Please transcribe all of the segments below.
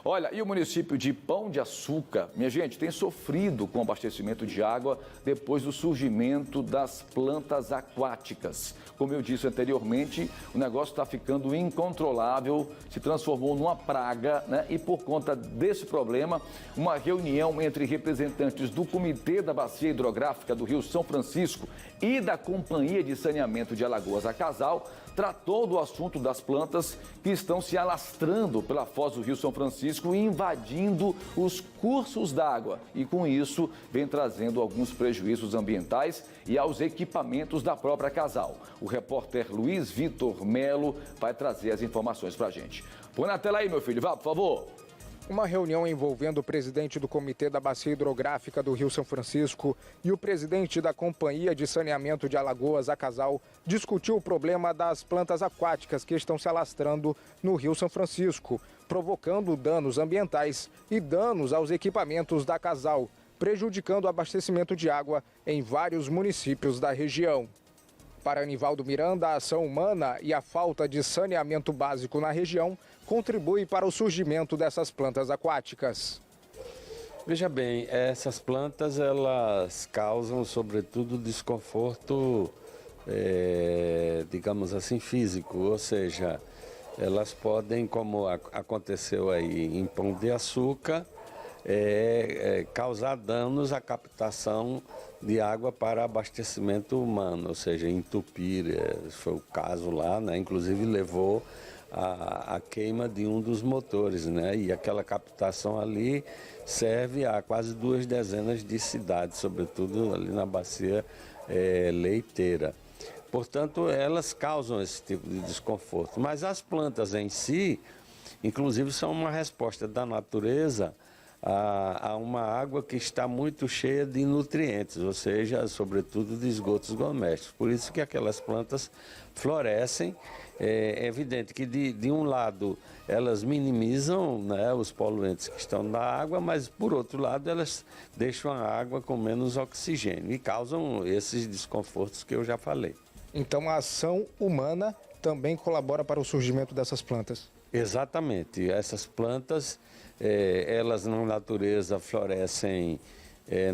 Olha, e o município de Pão de Açúcar, minha gente, tem sofrido com o abastecimento de água depois do surgimento das plantas aquáticas. Como eu disse anteriormente, o negócio está ficando incontrolável, se transformou numa praga, né? E por conta desse problema, uma reunião entre representantes do Comitê da Bacia Hidrográfica do Rio São Francisco e da Companhia de Saneamento de Alagoas, a Casal, tratou do assunto das plantas que estão se alastrando pela foz do Rio São Francisco e invadindo os cursos d'água. E com isso, vem trazendo alguns prejuízos ambientais e aos equipamentos da própria Casal. O repórter Luiz Vitor Melo vai trazer as informações para a gente. Põe na tela aí, meu filho, vá, por favor. Uma reunião envolvendo o presidente do Comitê da Bacia Hidrográfica do Rio São Francisco e o presidente da Companhia de Saneamento de Alagoas, a Casal, discutiu o problema das plantas aquáticas que estão se alastrando no Rio São Francisco, provocando danos ambientais e danos aos equipamentos da Casal, prejudicando o abastecimento de água em vários municípios da região. Para Anivaldo Miranda, a ação humana e a falta de saneamento básico na região contribui para o surgimento dessas plantas aquáticas. Veja bem, essas plantas elas causam sobretudo desconforto, digamos assim, físico, ou seja, elas podem, como aconteceu aí em Pão de Açúcar, causar danos à captação de água para abastecimento humano, ou seja, entupir, foi o caso lá, né? Inclusive levou a queima de um dos motores, né? E aquela captação ali serve a quase 2 dezenas de cidades, sobretudo ali na bacia leiteira. Portanto, elas causam esse tipo de desconforto, mas as plantas em si, inclusive, são uma resposta da natureza a uma água que está muito cheia de nutrientes, ou seja, sobretudo de esgotos domésticos. Por isso que aquelas plantas florescem. É evidente que de um lado elas minimizam, né, os poluentes que estão na água, mas por outro lado elas deixam a água com menos oxigênio e causam esses desconfortos que eu já falei. Então a ação humana também colabora para o surgimento dessas plantas? Exatamente. Essas plantas, elas na natureza florescem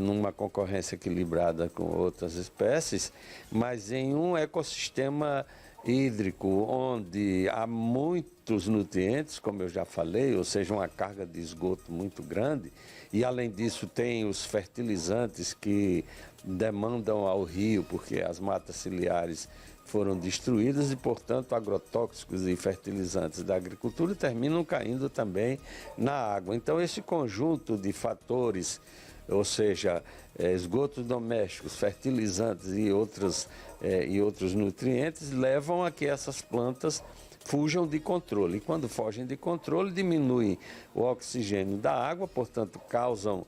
numa concorrência equilibrada com outras espécies, mas em um ecossistema hídrico onde há muitos nutrientes, como eu já falei, ou seja, uma carga de esgoto muito grande, e além disso tem os fertilizantes que demandam ao rio, porque as matas ciliares foram destruídas e, portanto, agrotóxicos e fertilizantes da agricultura terminam caindo também na água. Então, esse conjunto de fatores, ou seja, esgotos domésticos, fertilizantes e outros nutrientes, levam a que essas plantas fujam de controle. E quando fogem de controle, diminuem o oxigênio da água, portanto, causam,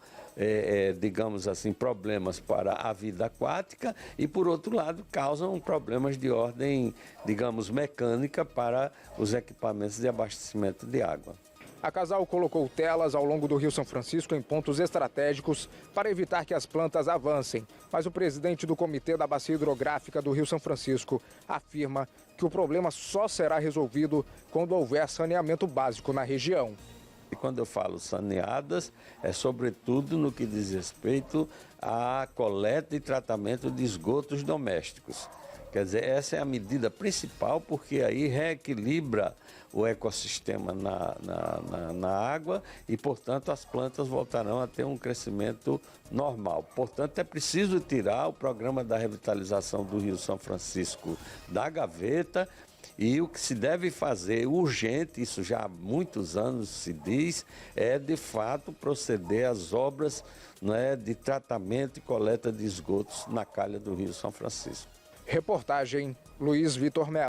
digamos assim, problemas para a vida aquática e, por outro lado, causam problemas de ordem, digamos, mecânica para os equipamentos de abastecimento de água. A Casal colocou telas ao longo do Rio São Francisco em pontos estratégicos para evitar que as plantas avancem. Mas o presidente do Comitê da Bacia Hidrográfica do Rio São Francisco afirma que o problema só será resolvido quando houver saneamento básico na região. E quando eu falo saneadas, é sobretudo no que diz respeito à coleta e tratamento de esgotos domésticos. Quer dizer, essa é a medida principal, porque aí reequilibra o ecossistema na água e, portanto, as plantas voltarão a ter um crescimento normal. Portanto, é preciso tirar o programa da revitalização do Rio São Francisco da gaveta e o que se deve fazer urgente, isso já há muitos anos se diz, é de fato proceder às obras, né, de tratamento e coleta de esgotos na calha do Rio São Francisco. Reportagem Luiz Vitor Melo.